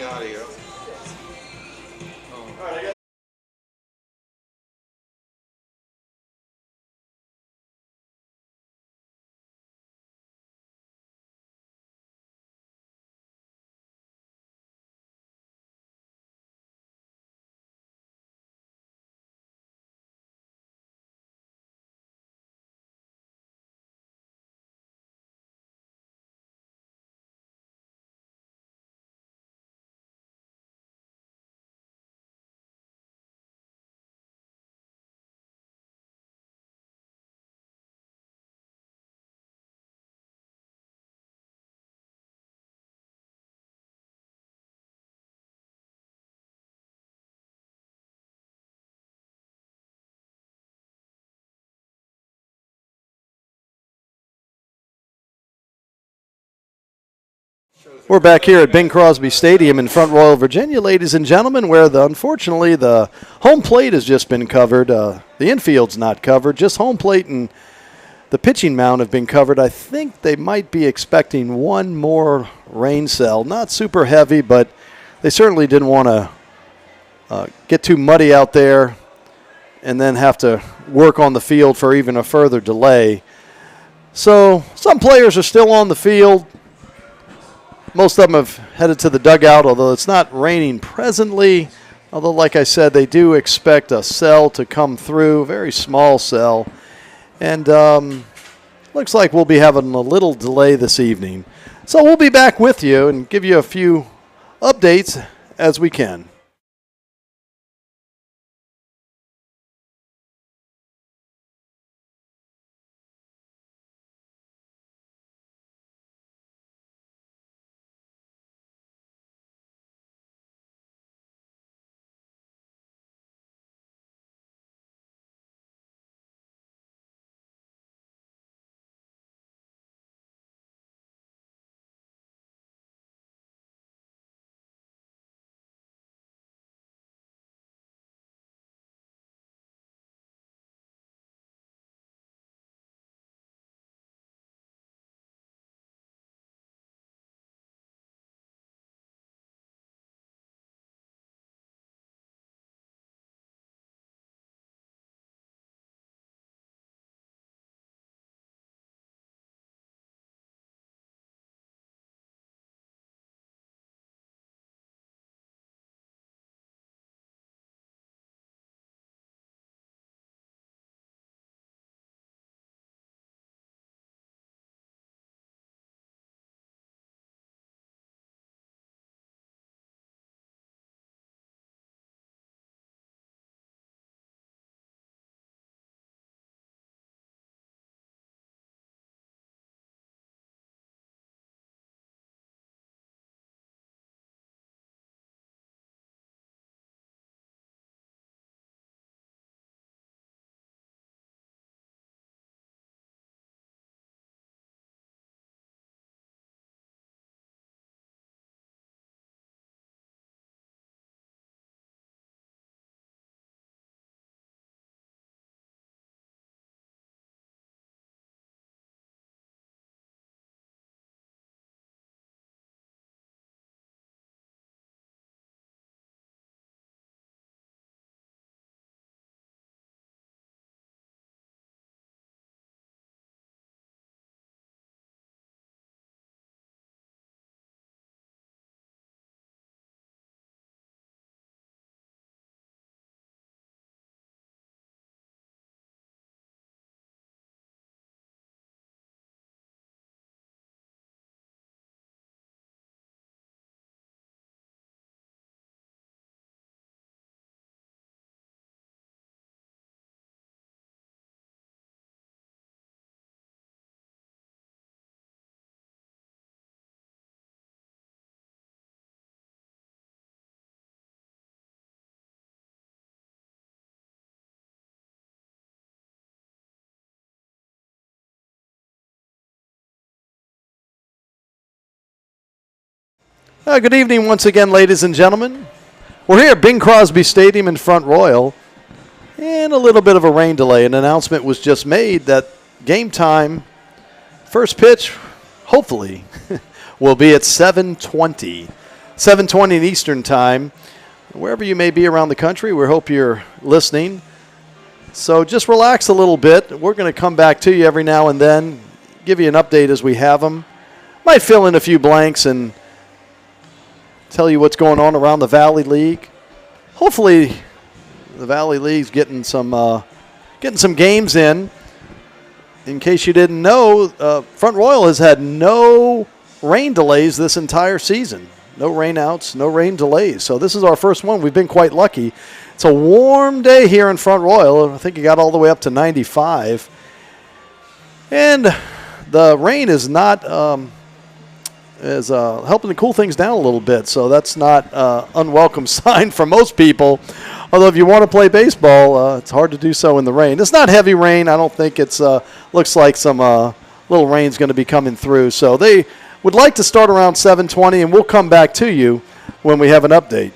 audio. We're back here at Bing Crosby Stadium in Front Royal, Virginia, ladies and gentlemen, where unfortunately the home plate has just been covered. The infield's not covered, just home plate and the pitching mound have been covered. I think they might be expecting one more rain cell. Not super heavy, but they certainly didn't want to get too muddy out there and then have to work on the field for even a further delay. So some players are still on the field. Most of them have headed to the dugout, although it's not raining presently. Although, like I said, they do expect a cell to come through, very small cell. And looks like we'll be having a little delay this evening. So we'll be back with you and give you a few updates as we can. Good evening once again, ladies and gentlemen. We're here at Bing Crosby Stadium in Front Royal, and a little bit of a rain delay. An announcement was just made that game time, first pitch, hopefully, will be at 7:20. 7:20 in Eastern Time. Wherever you may be around the country, we hope you're listening. So just relax a little bit. We're going to come back to you every now and then, give you an update as we have them. Might fill in a few blanks and tell you what's going on around the Valley League. Hopefully the Valley League's getting some games in. In case you didn't know, Front Royal has had no rain delays this entire season. No rainouts, no rain delays. So this is our first one. We've been quite lucky. It's a warm day here in Front Royal. I think it got all the way up to 95. And the rain is not helping to cool things down a little bit. So that's not an unwelcome sign for most people. Although if you want to play baseball, it's hard to do so in the rain. It's not heavy rain. I don't think it's looks like some little rain's going to be coming through. So they would like to start around 7:20, and we'll come back to you when we have an update.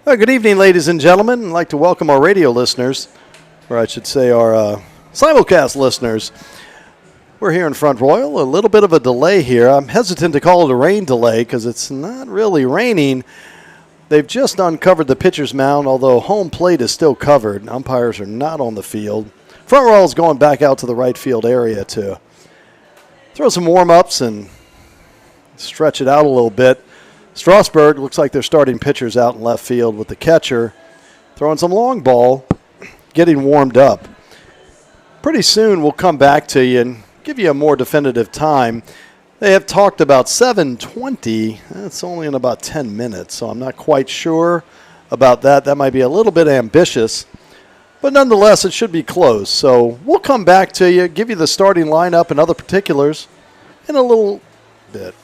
Good evening, ladies and gentlemen. I'd like to welcome our radio listeners, or I should say our simulcast listeners. We're here in Front Royal. A little bit of a delay here. I'm hesitant to call it a rain delay because it's not really raining. They've just uncovered the pitcher's mound, although home plate is still covered. Umpires are not on the field. Front Royal is going back out to the right field area to throw some warm-ups and stretch it out a little bit. Strasburg looks like they're starting pitchers out in left field with the catcher throwing some long ball, getting warmed up. Pretty soon we'll come back to you and give you a more definitive time. They have talked about 7:20. That's only in about 10 minutes, so I'm not quite sure about that. That might be a little bit ambitious, but nonetheless, it should be close. So we'll come back to you, give you the starting lineup and other particulars in a little bit.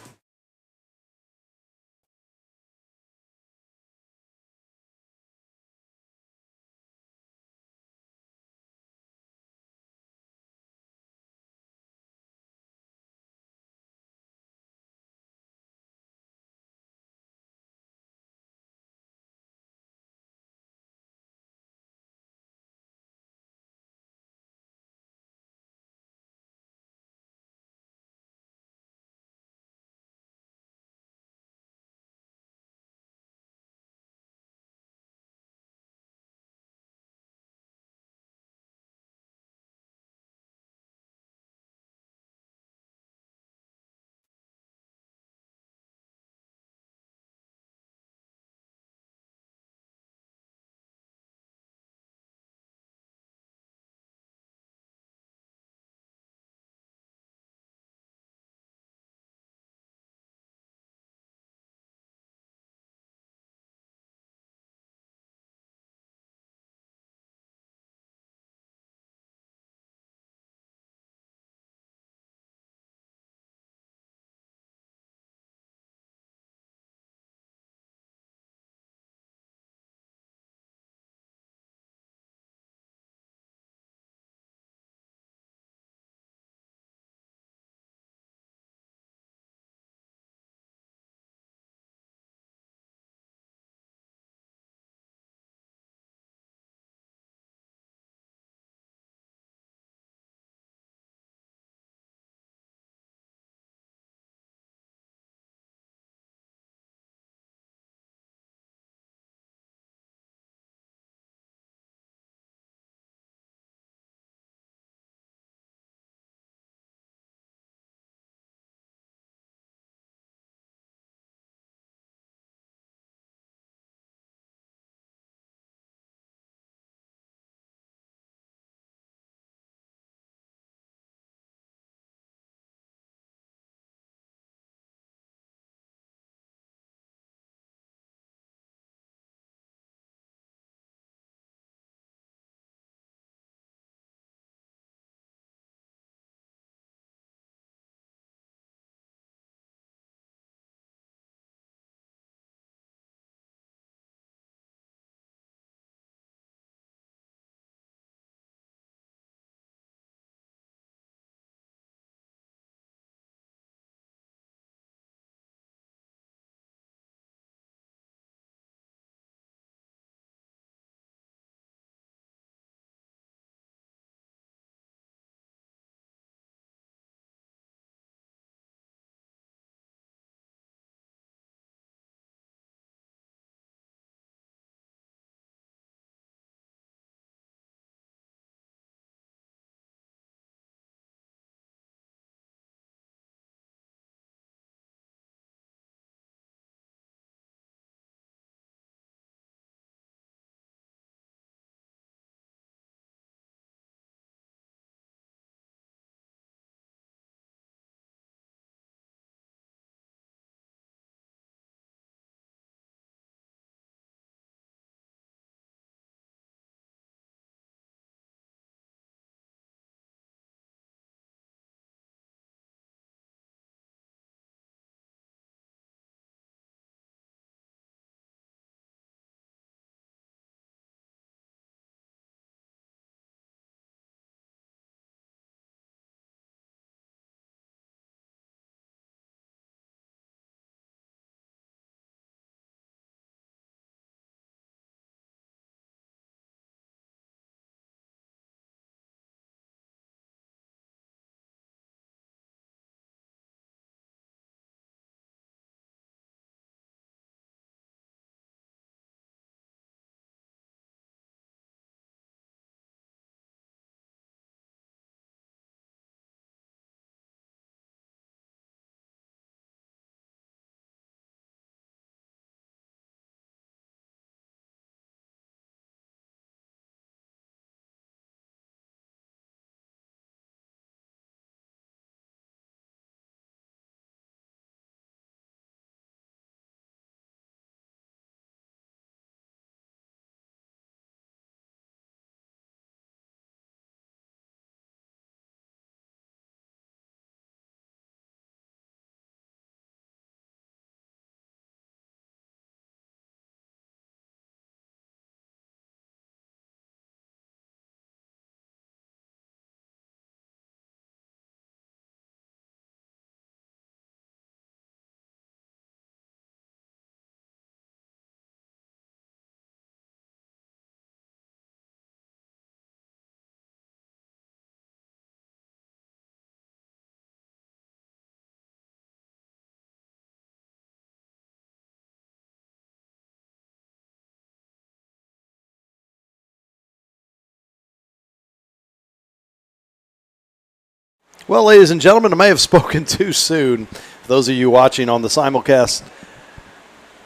Well, ladies and gentlemen, I may have spoken too soon. For those of you watching on the simulcast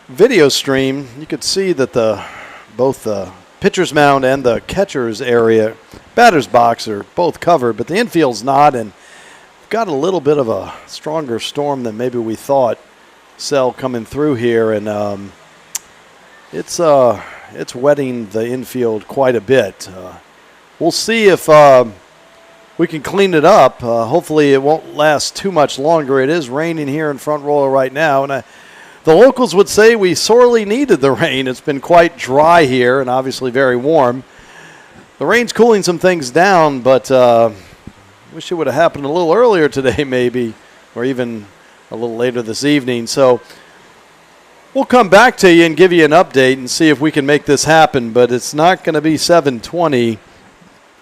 video stream, you could see that both the pitcher's mound and the catcher's area, batter's box, are both covered, but the infield's not, and got a little bit of a stronger storm than maybe we thought. Cell coming through here, and it's wetting the infield quite a bit. We'll see if we can clean it up. Hopefully it won't last too much longer. It is raining here in Front Royal right now, and the locals would say we sorely needed the rain. It's been quite dry here and obviously very warm. The rain's cooling some things down, but wish it would have happened a little earlier today maybe, or even a little later this evening. So we'll come back to you and give you an update and see if we can make this happen, but it's not going to be 7:20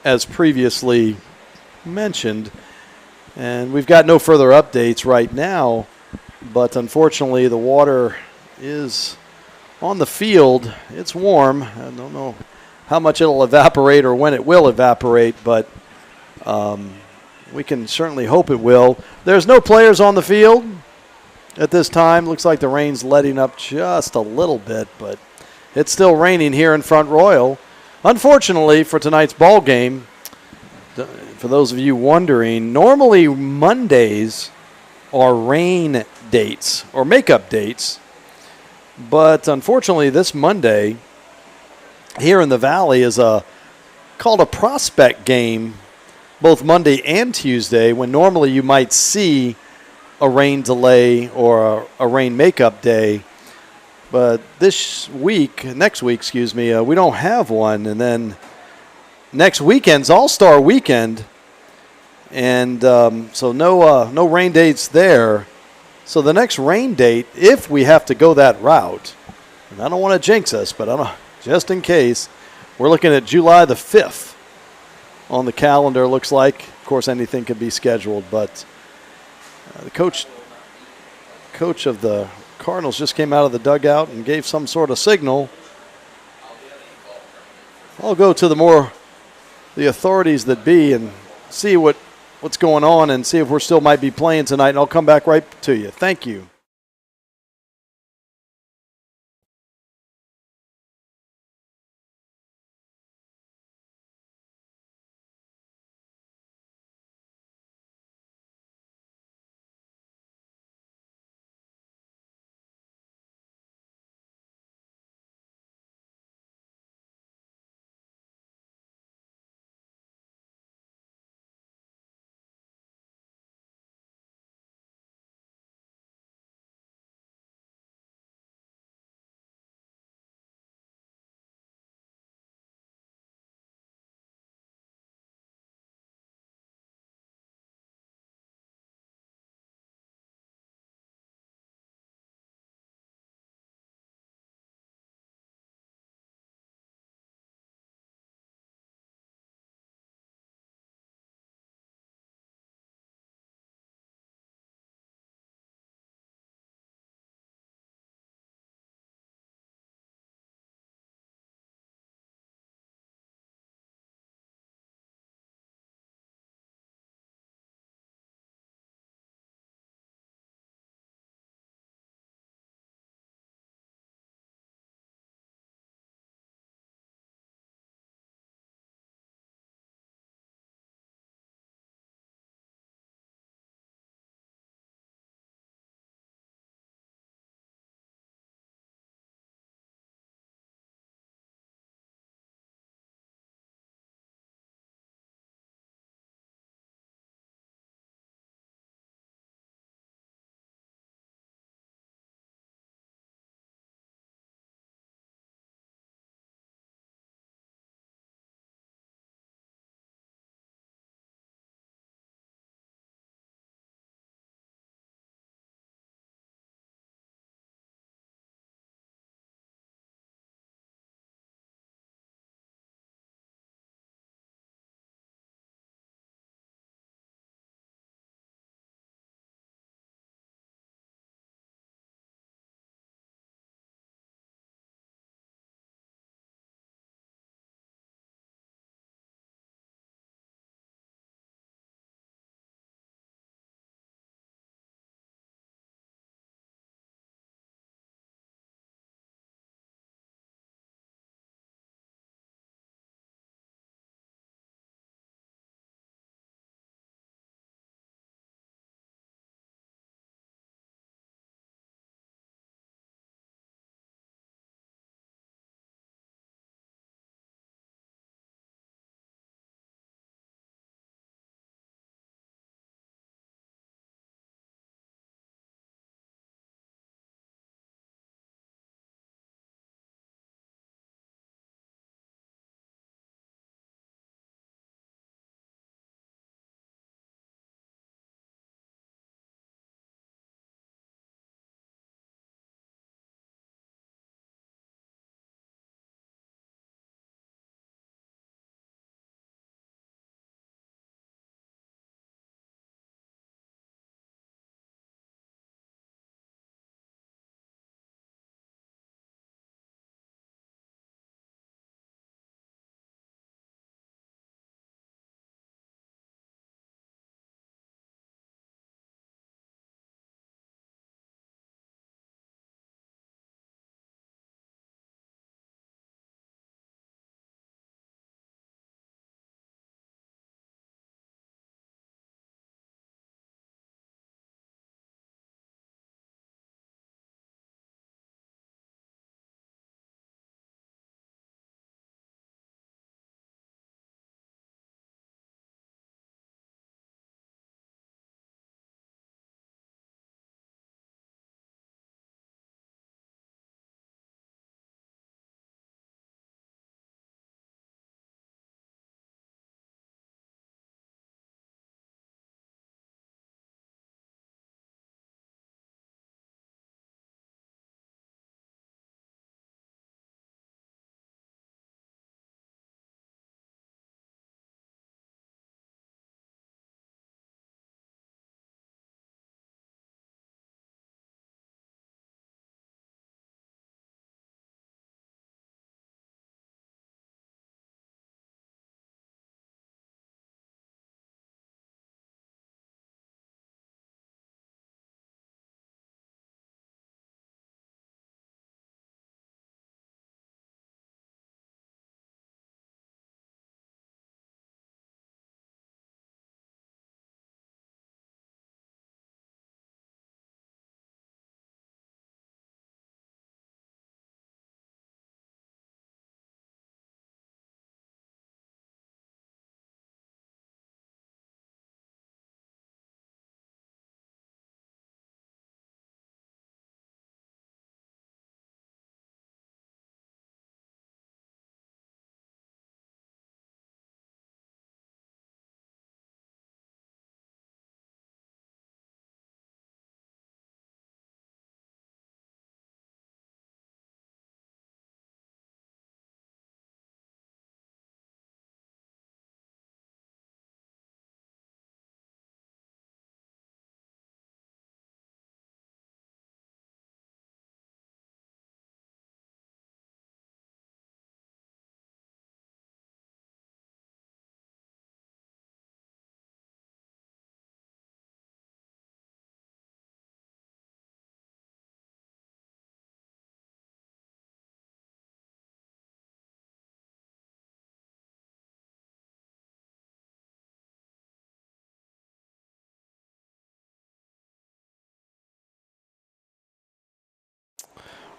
as previously mentioned, and we've got no further updates right now, but unfortunately the water is on the field. It's warm. I don't know how much it'll evaporate or when it will evaporate, but we can certainly hope it will. There's no players on the field at this time. Looks like the rain's letting up just a little bit, but it's still raining here in Front Royal. Unfortunately for tonight's ball game, for those of you wondering, normally Mondays are rain dates or makeup dates, but unfortunately this Monday here in the Valley is called a prospect game, both Monday and Tuesday, when normally you might see a rain delay or a rain makeup day. But next week, we don't have one. And then next weekend's All-Star Weekend, and so no rain dates there. So the next rain date, if we have to go that route, and I don't want to jinx us, but just in case, we're looking at July the 5th on the calendar, looks like. Of course, anything could be scheduled, but the coach of the Cardinals just came out of the dugout and gave some sort of signal. I'll go to the authorities that be and see what's going on and see if we're still might be playing tonight, and I'll come back right to you. Thank you.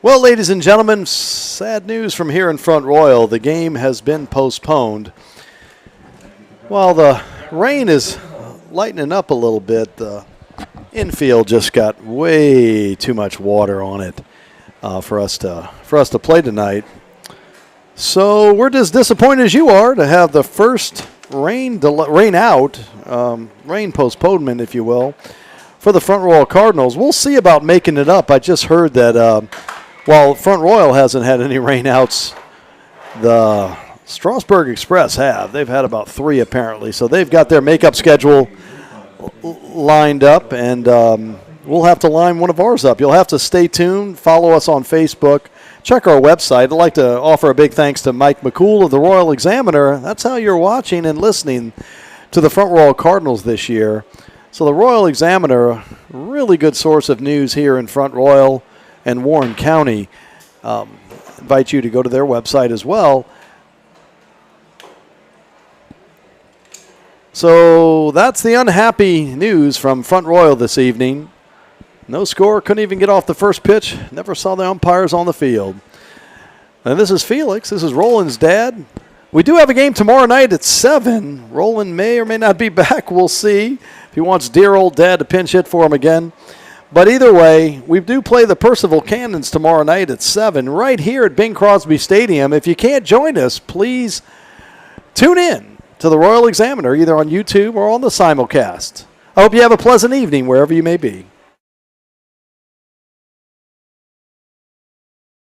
Well, ladies and gentlemen, sad news from here in Front Royal. The game has been postponed. While the rain is lightening up a little bit, the infield just got way too much water on it for us to play tonight. So we're as disappointed as you are to have the first rain postponement, if you will, for the Front Royal Cardinals. We'll see about making it up. I just heard that while Front Royal hasn't had any rainouts, the Strasburg Express have. They've had about 3 apparently, so they've got their makeup schedule lined up, and we'll have to line one of ours up. You'll have to stay tuned, follow us on Facebook, check our website. I'd like to offer a big thanks to Mike McCool of the Royal Examiner. That's how you're watching and listening to the Front Royal Cardinals this year. So the Royal Examiner, a really good source of news here in Front Royal and Warren County. Invite you to go to their website as well. So that's the unhappy news from Front Royal this evening. No score, couldn't even get off the first pitch. Never saw the umpires on the field. And this is Felix. This is Roland's dad. We do have a game tomorrow night at 7. Roland may or may not be back. We'll see if he wants dear old dad to pinch hit for him again. But either way, we do play the Percival Cannons tomorrow night at 7 right here at Bing Crosby Stadium. If you can't join us, please tune in to the Royal Examiner either on YouTube or on the simulcast. I hope you have a pleasant evening wherever you may be.